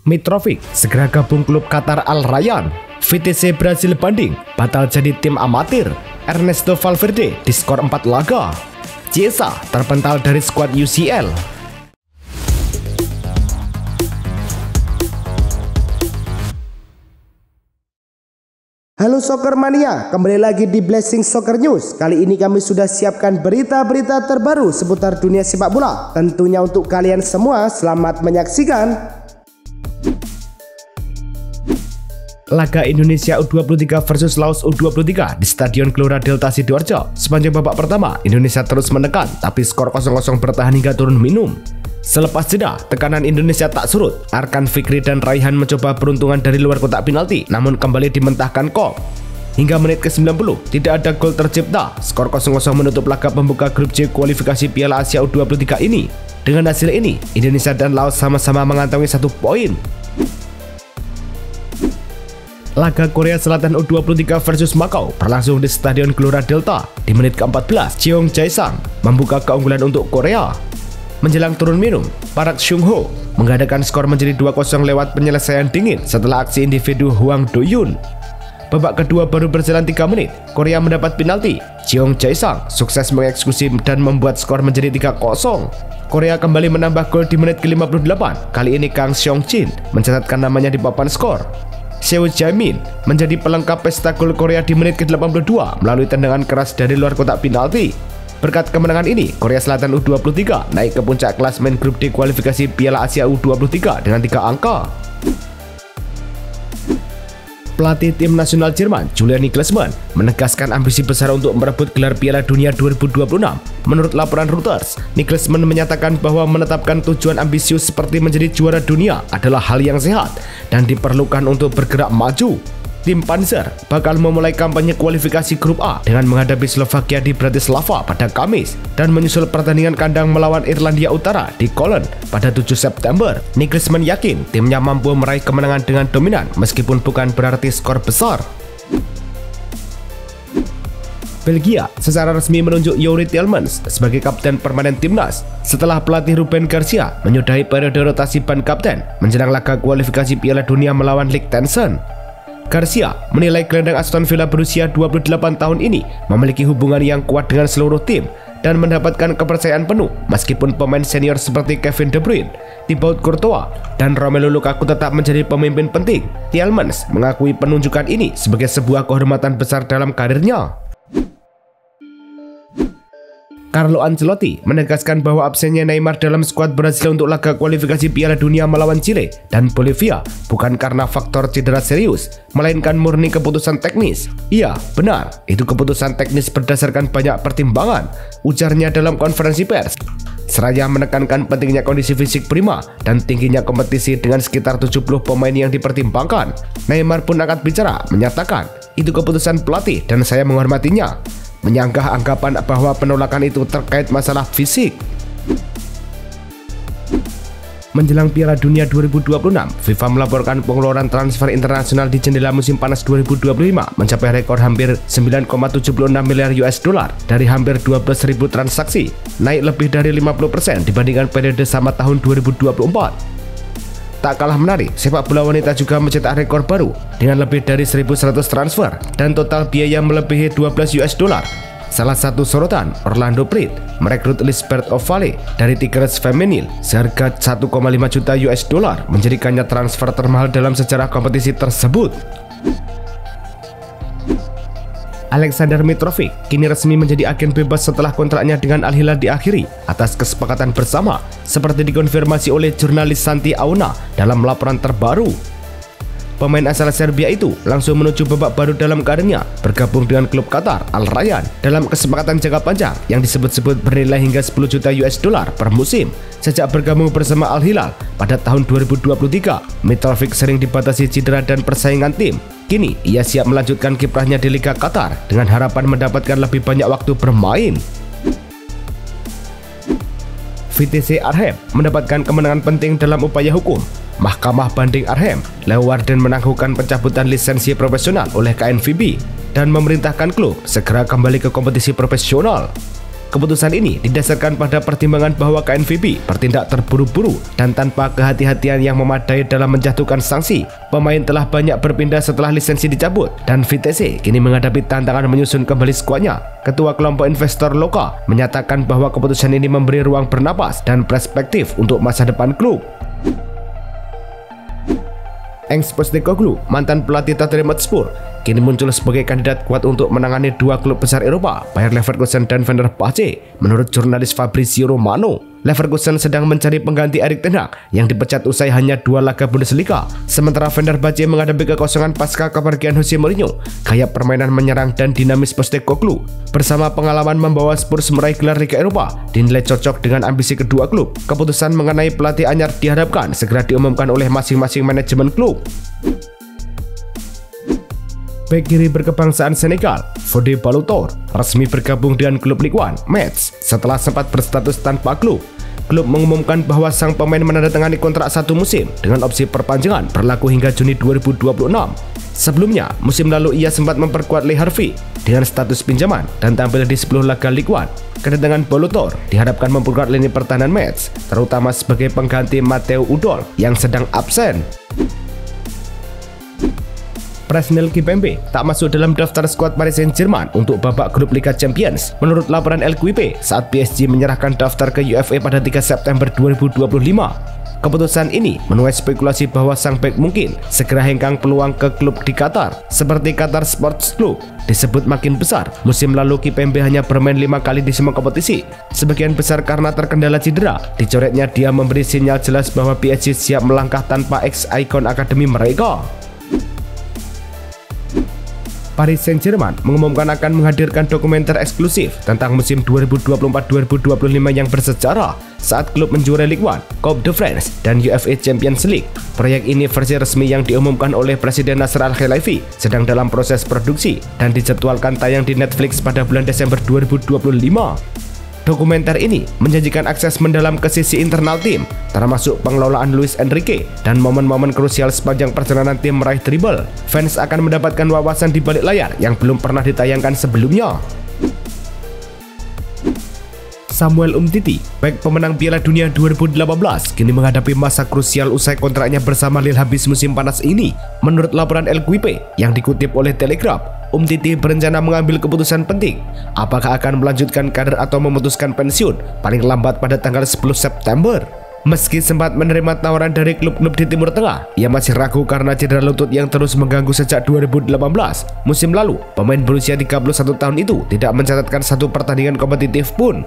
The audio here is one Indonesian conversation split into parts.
Mitrovic segera gabung klub Qatar Al Rayyan. VTC Brasil banding batal jadi tim amatir. Ernesto Valverde diskor 4 laga. Chiesa terpental dari skuad UCL. Halo Soccer Mania, kembali lagi di Blessing Soccer News. Kali ini kami sudah siapkan berita-berita terbaru seputar dunia sepak bola. Tentunya untuk kalian semua, selamat menyaksikan. Laga Indonesia U23 versus Laos U23 di Stadion Gelora Delta Sidoarjo. Sepanjang babak pertama, Indonesia terus menekan, tapi skor 0-0 bertahan hingga turun minum. Selepas jeda, tekanan Indonesia tak surut. Arkan Fikri dan Raihan mencoba peruntungan dari luar kotak penalti, namun kembali dimentahkan Kok. Hingga menit ke-90, tidak ada gol tercipta. Skor 0-0 menutup laga pembuka grup C kualifikasi Piala Asia U23 ini. Dengan hasil ini, Indonesia dan Laos sama-sama mengantongi 1 poin. Laga Korea Selatan U23 versus Makau berlangsung di Stadion Gelora Delta. Di menit ke-14, Jeong Jae-sang membuka keunggulan untuk Korea. Menjelang turun minum, Park Chung-ho menggandakan skor menjadi 2-0 lewat penyelesaian dingin setelah aksi individu Hwang Do-yoon. Babak kedua baru berjalan 3 menit, Korea mendapat penalti. Jeong Jae-sang sukses mengeksekusi dan membuat skor menjadi 3-0. Korea kembali menambah gol di menit ke-58. Kali ini Kang Seong-jin mencatatkan namanya di papan skor. Seo Jae-min menjadi pelengkap pesta gol Korea di menit ke-82 melalui tendangan keras dari luar kotak penalti. Berkat kemenangan ini, Korea Selatan U23 naik ke puncak klasemen grup D kualifikasi Piala Asia U23 dengan 3 angka. Pelatih tim nasional Jerman, Julian Nagelsmann, menegaskan ambisi besar untuk merebut gelar Piala Dunia 2026. Menurut laporan Reuters, Nagelsmann menyatakan bahwa menetapkan tujuan ambisius seperti menjadi juara dunia adalah hal yang sehat dan diperlukan untuk bergerak maju. Tim Panzer bakal memulai kampanye kualifikasi grup A dengan menghadapi Slovakia di Bratislava pada Kamis dan menyusul pertandingan kandang melawan Irlandia Utara di Cologne pada 7 September. Nagelsmann yakin timnya mampu meraih kemenangan dengan dominan meskipun bukan berarti skor besar. Belgia secara resmi menunjuk Youri Tielemans sebagai kapten permanen timnas setelah pelatih Ruben Garcia menyudahi periode rotasi ban kapten menjelang laga kualifikasi Piala Dunia melawan Liechtenstein. Garcia menilai gelandang Aston Villa berusia 28 tahun ini memiliki hubungan yang kuat dengan seluruh tim dan mendapatkan kepercayaan penuh meskipun pemain senior seperti Kevin De Bruyne, Thibaut Courtois, dan Romelu Lukaku tetap menjadi pemimpin penting. Tielemans mengakui penunjukan ini sebagai sebuah kehormatan besar dalam karirnya. Carlo Ancelotti menegaskan bahwa absennya Neymar dalam skuad Brasil untuk laga kualifikasi Piala Dunia melawan Chile dan Bolivia bukan karena faktor cedera serius, melainkan murni keputusan teknis. Iya, benar, itu keputusan teknis berdasarkan banyak pertimbangan, ujarnya dalam konferensi pers. Seraya menekankan pentingnya kondisi fisik prima dan tingginya kompetisi dengan sekitar 70 pemain yang dipertimbangkan. Neymar pun angkat bicara, menyatakan, itu keputusan pelatih dan saya menghormatinya. Menyanggah anggapan bahwa penolakan itu terkait masalah fisik. Menjelang Piala Dunia 2026, FIFA melaporkan pengeluaran transfer internasional di jendela musim panas 2025 mencapai rekor hampir 9,76 miliar US dollar dari hampir 12.000 transaksi, naik lebih dari 50% dibandingkan periode sama tahun 2024. Tak kalah menarik, sepak bola wanita juga mencetak rekor baru dengan lebih dari 1.100 transfer dan total biaya melebihi 12 US dollar. Salah satu sorotan, Orlando Pride merekrut Lisbeth Ovale dari Tigres Femenil seharga 1,5 juta US dollar, menjadikannya transfer termahal dalam sejarah kompetisi tersebut. Alexander Mitrovic kini resmi menjadi agen bebas setelah kontraknya dengan Al Hilal diakhiri atas kesepakatan bersama, seperti dikonfirmasi oleh jurnalis Santi Auna dalam laporan terbaru. Pemain asal Serbia itu langsung menuju babak baru dalam karirnya, bergabung dengan klub Qatar Al Rayyan dalam kesepakatan jangka panjang yang disebut-sebut bernilai hingga 10 juta US dollar per musim. Sejak bergabung bersama Al Hilal pada tahun 2023, Mitrovic sering dibatasi cedera dan persaingan tim. Kini ia siap melanjutkan kiprahnya di Liga Qatar dengan harapan mendapatkan lebih banyak waktu bermain. VTC Arnhem mendapatkan kemenangan penting dalam upaya hukum. Mahkamah Banding Arnhem, Leeuwarden menangguhkan pencabutan lisensi profesional oleh KNVB dan memerintahkan klub segera kembali ke kompetisi profesional. Keputusan ini didasarkan pada pertimbangan bahwa KNVB bertindak terburu-buru dan tanpa kehati-hatian yang memadai dalam menjatuhkan sanksi. Pemain telah banyak berpindah setelah lisensi dicabut dan VTC kini menghadapi tantangan menyusun kembali skuadnya. Ketua kelompok investor Loka menyatakan bahwa keputusan ini memberi ruang bernapas dan perspektif untuk masa depan klub. Ange Postecoglou, mantan pelatih Tottenham Hotspur, kini muncul sebagai kandidat kuat untuk menangani dua klub besar Eropa, Bayer Leverkusen dan Fenerbahce. Menurut jurnalis Fabrizio Romano, Leverkusen sedang mencari pengganti Erik ten Hag yang dipecat usai hanya 2 laga Bundesliga. Sementara Fenerbahce menghadapi kekosongan pasca kepergian Jose Mourinho. Gaya permainan menyerang dan dinamis Postecoglou bersama pengalaman membawa Spurs meraih gelar Liga Eropa dinilai cocok dengan ambisi kedua klub. Keputusan mengenai pelatih anyar diharapkan segera diumumkan oleh masing-masing manajemen klub. Bek kiri berkebangsaan Senegal, Fodé Ballo-Touré, resmi bergabung dengan klub Ligue 1 Metz setelah sempat berstatus tanpa klub. Klub mengumumkan bahwa sang pemain menandatangani kontrak 1 musim dengan opsi perpanjangan berlaku hingga Juni 2026. Sebelumnya, musim lalu ia sempat memperkuat Le Havre dengan status pinjaman dan tampil di 10 laga Ligue 1. Kedatangan Ballo-Touré diharapkan memperkuat lini pertahanan Metz, terutama sebagai pengganti Matteo Udol yang sedang absen. Presnel Kimpembe tak masuk dalam daftar skuad Paris Saint-Germain untuk babak grup Liga Champions. Menurut laporan LQIP, saat PSG menyerahkan daftar ke UEFA pada 3 September 2025. Keputusan ini menuai spekulasi bahwa sang bek mungkin segera hengkang peluang ke klub di Qatar, seperti Qatar Sports Club. Disebut makin besar, musim lalu Kimpembe hanya bermain 5 kali di semua kompetisi, sebagian besar karena terkendala cedera. Dicoretnya dia memberi sinyal jelas bahwa PSG siap melangkah tanpa ex-ikon akademi mereka. Paris Saint-Germain mengumumkan akan menghadirkan dokumenter eksklusif tentang musim 2024-2025 yang bersejarah saat klub menjuarai Ligue 1, Coupe de France, dan UEFA Champions League. Proyek ini versi resmi yang diumumkan oleh Presiden Nasser Al-Khelaifi sedang dalam proses produksi dan dijadwalkan tayang di Netflix pada bulan Desember 2025. Dokumenter ini menjanjikan akses mendalam ke sisi internal tim, termasuk pengelolaan Luis Enrique dan momen-momen krusial sepanjang perjalanan tim meraih treble. Fans akan mendapatkan wawasan di balik layar yang belum pernah ditayangkan sebelumnya. Samuel Umtiti, bek pemenang Piala Dunia 2018, kini menghadapi masa krusial usai kontraknya bersama Lille habis musim panas ini. Menurut laporan LQIP yang dikutip oleh Telegraph, Umtiti berencana mengambil keputusan penting, apakah akan melanjutkan karir atau memutuskan pensiun paling lambat pada tanggal 10 September. Meski sempat menerima tawaran dari klub-klub di Timur Tengah, ia masih ragu karena cedera lutut yang terus mengganggu sejak 2018. Musim lalu, pemain berusia 31 tahun itu tidak mencatatkan satu pertandingan kompetitif pun.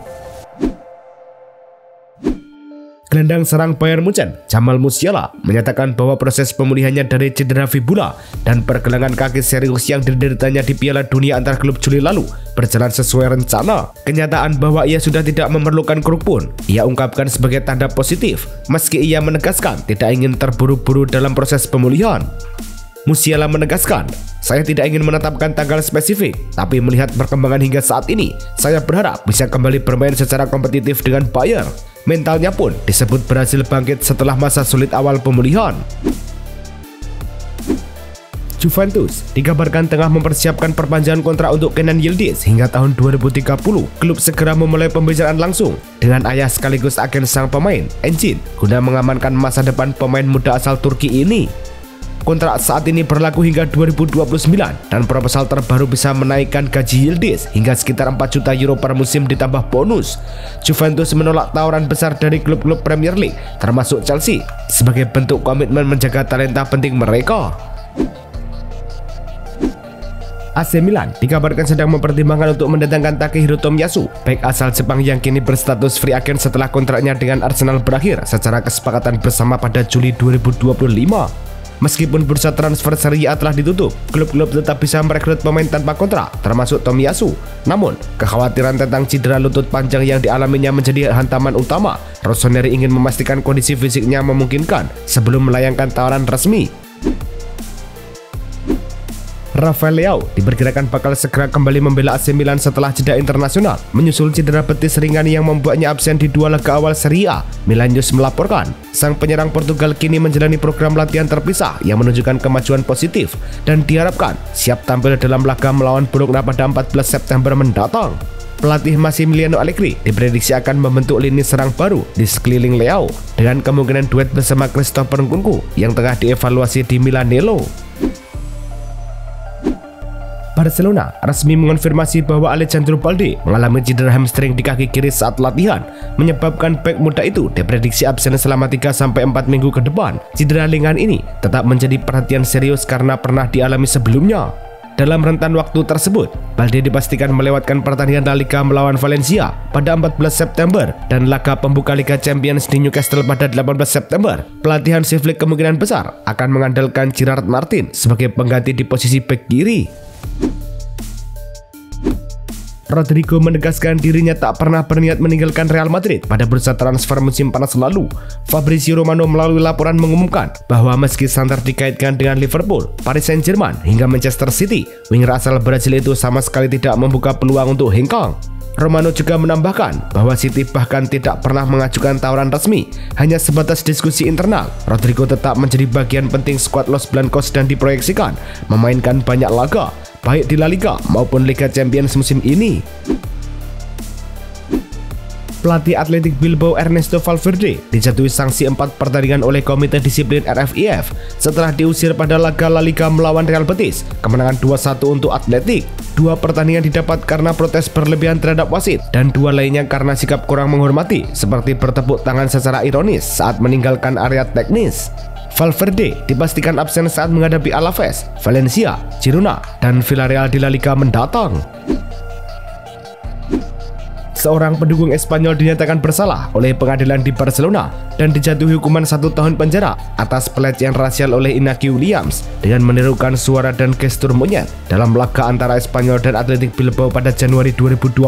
Gelandang serang Bayern Munchen, Jamal Musiala, menyatakan bahwa proses pemulihannya dari cedera fibula dan pergelangan kaki serius yang dideritanya di Piala Dunia antar klub Juli lalu berjalan sesuai rencana. Kenyataan bahwa ia sudah tidak memerlukan kruk pun ia ungkapkan sebagai tanda positif, meski ia menegaskan tidak ingin terburu-buru dalam proses pemulihan. Musiala menegaskan, "Saya tidak ingin menetapkan tanggal spesifik, tapi melihat perkembangan hingga saat ini, saya berharap bisa kembali bermain secara kompetitif dengan Bayern." Mentalnya pun disebut berhasil bangkit setelah masa sulit awal pemulihan. Juventus dikabarkan tengah mempersiapkan perpanjangan kontrak untuk Kenan Yildiz hingga tahun 2030. Klub segera memulai pembicaraan langsung dengan ayah sekaligus agen sang pemain, Engin, guna mengamankan masa depan pemain muda asal Turki ini. Kontrak saat ini berlaku hingga 2029 dan proposal terbaru bisa menaikkan gaji Yildiz hingga sekitar 4 juta euro per musim ditambah bonus. Juventus menolak tawaran besar dari klub-klub Premier League termasuk Chelsea sebagai bentuk komitmen menjaga talenta penting mereka. AC Milan dikabarkan sedang mempertimbangkan untuk mendatangkan Takehiro Tomiyasu, bek asal Jepang yang kini berstatus free agent setelah kontraknya dengan Arsenal berakhir secara kesepakatan bersama pada Juli 2025. Meskipun bursa transfer Serie A telah ditutup, klub-klub tetap bisa merekrut pemain tanpa kontrak, termasuk Tomiyasu. Namun, kekhawatiran tentang cedera lutut panjang yang dialaminya menjadi hantaman utama. Rossoneri ingin memastikan kondisi fisiknya memungkinkan sebelum melayangkan tawaran resmi. Rafael Leao diperkirakan bakal segera kembali membela AC Milan setelah jeda internasional menyusul cedera betis ringan yang membuatnya absen di 2 laga awal Serie A. Milan News melaporkan, sang penyerang Portugal kini menjalani program latihan terpisah yang menunjukkan kemajuan positif dan diharapkan siap tampil dalam laga melawan Bologna pada 14 September mendatang. Pelatih Massimiliano Allegri diprediksi akan membentuk lini serang baru di sekeliling Leao dengan kemungkinan duet bersama Christopher Nkunku yang tengah dievaluasi di Milanello. Barcelona resmi mengonfirmasi bahwa Alejandro Balde mengalami cedera hamstring di kaki kiri saat latihan, menyebabkan bek muda itu diprediksi absen selama 3-4 minggu ke depan. Cedera lengan ini tetap menjadi perhatian serius karena pernah dialami sebelumnya. Dalam rentan waktu tersebut, Balde dipastikan melewatkan pertandingan La Liga melawan Valencia pada 14 September dan laga pembuka Liga Champions di Newcastle pada 18 September. Pelatihan Hansi Flick kemungkinan besar akan mengandalkan Gerard Martin sebagai pengganti di posisi bek kiri. Rodrigo menegaskan dirinya tak pernah berniat meninggalkan Real Madrid pada bursa transfer musim panas lalu. Fabrizio Romano melalui laporan mengumumkan bahwa meski santer dikaitkan dengan Liverpool, Paris Saint-Germain hingga Manchester City, winger asal Brasil itu sama sekali tidak membuka peluang untuk hengkang. Romano juga menambahkan bahwa City bahkan tidak pernah mengajukan tawaran resmi, hanya sebatas diskusi internal. Rodrigo tetap menjadi bagian penting skuad Los Blancos dan diproyeksikan memainkan banyak laga, baik di La Liga maupun Liga Champions musim ini. Pelatih Athletic Bilbao Ernesto Valverde dijatuhi sanksi 4 pertandingan oleh Komite Disiplin RFIF setelah diusir pada laga La Liga melawan Real Betis, kemenangan 2-1 untuk Athletic. 2 pertandingan didapat karena protes berlebihan terhadap wasit dan 2 lainnya karena sikap kurang menghormati, seperti bertepuk tangan secara ironis saat meninggalkan area teknis. Valverde dipastikan absen saat menghadapi Alaves, Valencia, Girona, dan Villarreal di La Liga mendatang. Seorang pendukung Espanyol dinyatakan bersalah oleh pengadilan di Barcelona dan dijatuhi hukuman 1 tahun penjara atas pelecehan rasial oleh Iñaki Williams dengan menirukan suara dan gestur monyet dalam laga antara Espanyol dan Athletic Bilbao pada Januari 2020.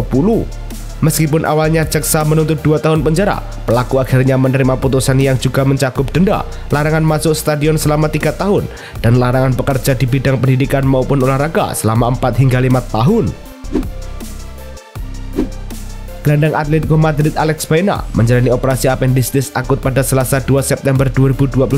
Meskipun awalnya jaksa menuntut 2 tahun penjara, pelaku akhirnya menerima putusan yang juga mencakup denda, larangan masuk stadion selama 3 tahun, dan larangan bekerja di bidang pendidikan maupun olahraga selama 4 hingga 5 tahun. Gelandang Atletico Madrid Alex Baena menjalani operasi appendicitis akut pada Selasa 2 September 2025.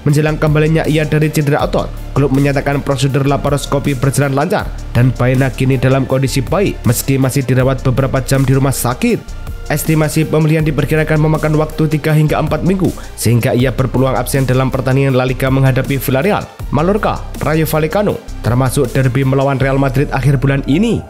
Menjelang kembalinya ia dari cedera otot, klub menyatakan prosedur laparoskopi berjalan lancar dan Baena kini dalam kondisi baik meski masih dirawat beberapa jam di rumah sakit. Estimasi pemulihan diperkirakan memakan waktu 3 hingga 4 minggu sehingga ia berpeluang absen dalam pertandingan La Liga menghadapi Villarreal, Mallorca, Rayo Vallecano, termasuk derby melawan Real Madrid akhir bulan ini.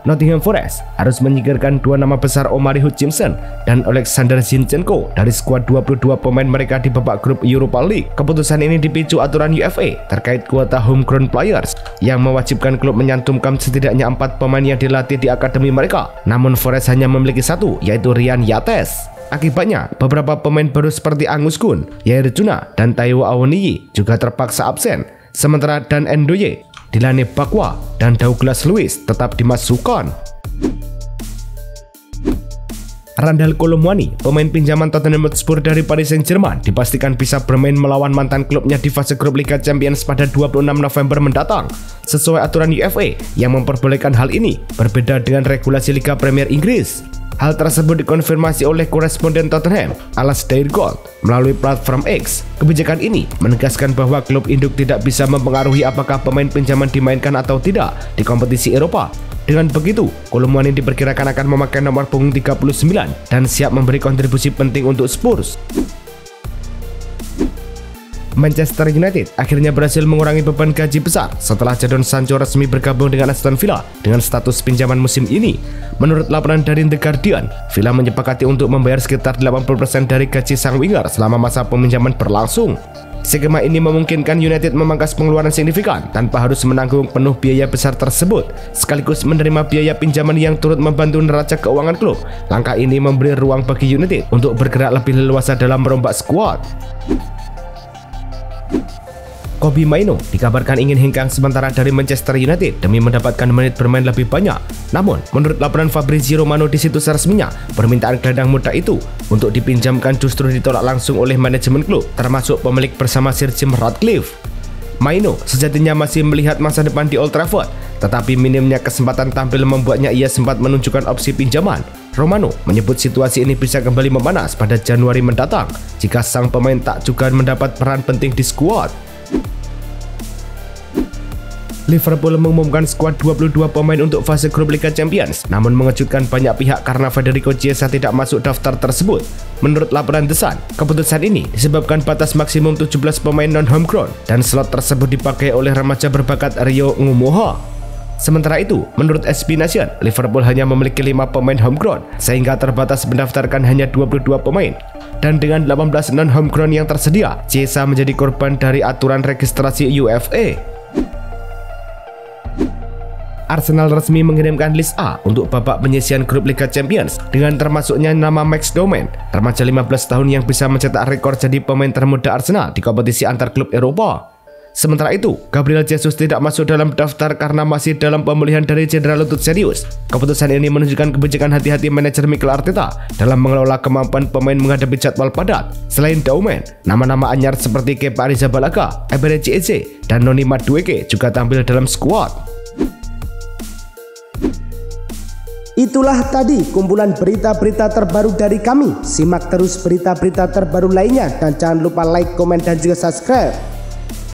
Nottingham Forest harus menyingkirkan 2 nama besar Omari Hutchinson dan Alexander Zinchenko dari skuad 22 pemain mereka di babak grup Europa League. Keputusan ini dipicu aturan UEFA terkait kuota homegrown players yang mewajibkan klub menyantumkan setidaknya 4 pemain yang dilatih di akademi mereka. Namun Forest hanya memiliki 1, yaitu Ryan Yates. Akibatnya, beberapa pemain baru seperti Angus Gunn, Yair Juna, dan Taiwo Awoniyi juga terpaksa absen. Sementara Dan Ndoye, Dilane Bakwa, dan Douglas Luiz tetap dimasukkan. Randal Colomwani, pemain pinjaman Tottenham Hotspur dari Paris Saint-Germain, dipastikan bisa bermain melawan mantan klubnya di fase grup Liga Champions pada 26 November mendatang. Sesuai aturan UEFA yang memperbolehkan hal ini, berbeda dengan regulasi Liga Premier Inggris. Hal tersebut dikonfirmasi oleh koresponden Tottenham, Alasdair Gold, melalui platform X. Kebijakan ini menegaskan bahwa klub induk tidak bisa mempengaruhi apakah pemain pinjaman dimainkan atau tidak di kompetisi Eropa. Dengan begitu, Colomwani diperkirakan akan memakai nomor punggung 39 dan siap memberi kontribusi penting untuk Spurs. Manchester United akhirnya berhasil mengurangi beban gaji besar setelah Jadon Sancho resmi bergabung dengan Aston Villa dengan status pinjaman musim ini. Menurut laporan dari The Guardian, Villa menyepakati untuk membayar sekitar 80% dari gaji sang winger selama masa peminjaman berlangsung. Skema ini memungkinkan United memangkas pengeluaran signifikan tanpa harus menanggung penuh biaya besar tersebut, sekaligus menerima biaya pinjaman yang turut membantu neraca keuangan klub. Langkah ini memberi ruang bagi United untuk bergerak lebih leluasa dalam merombak skuad. Kobbie Mainoo dikabarkan ingin hengkang sementara dari Manchester United demi mendapatkan menit bermain lebih banyak. Namun, menurut laporan Fabrizio Romano di situs resminya, permintaan gelandang muda itu untuk dipinjamkan justru ditolak langsung oleh manajemen klub, termasuk pemilik bersama Sir Jim Ratcliffe. Mainoo sejatinya masih melihat masa depan di Old Trafford, tetapi minimnya kesempatan tampil membuatnya ia sempat menunjukkan opsi pinjaman. Romano menyebut situasi ini bisa kembali memanas pada Januari mendatang jika sang pemain tak juga mendapat peran penting di skuad. Liverpool mengumumkan skuad 22 pemain untuk fase grup Liga Champions, namun mengejutkan banyak pihak karena Federico Chiesa tidak masuk daftar tersebut. Menurut laporan The Sun, keputusan ini disebabkan batas maksimum 17 pemain non-homegrown dan slot tersebut dipakai oleh remaja berbakat Rio Ngumoha. Sementara itu, menurut SB Nation, Liverpool hanya memiliki 5 pemain homegrown sehingga terbatas mendaftarkan hanya 22 pemain. Dan dengan 18 non-homegrown yang tersedia, Chiesa menjadi korban dari aturan registrasi UEFA. Arsenal resmi mengirimkan list A untuk babak penyisihan grup Liga Champions dengan termasuknya nama Max Domen, remaja 15 tahun yang bisa mencetak rekor jadi pemain termuda Arsenal di kompetisi antar klub Eropa. Sementara itu, Gabriel Jesus tidak masuk dalam daftar karena masih dalam pemulihan dari cedera lutut serius. Keputusan ini menunjukkan kebijakan hati-hati manajer Mikel Arteta dalam mengelola kemampuan pemain menghadapi jadwal padat. Selain Domen, nama-nama anyar seperti Kepa Arrizabalaga, Eberechi Eze, dan Noni Madueke juga tampil dalam skuad. Itulah tadi kumpulan berita-berita terbaru dari kami. Simak terus berita-berita terbaru lainnya dan jangan lupa like, komen, dan juga subscribe.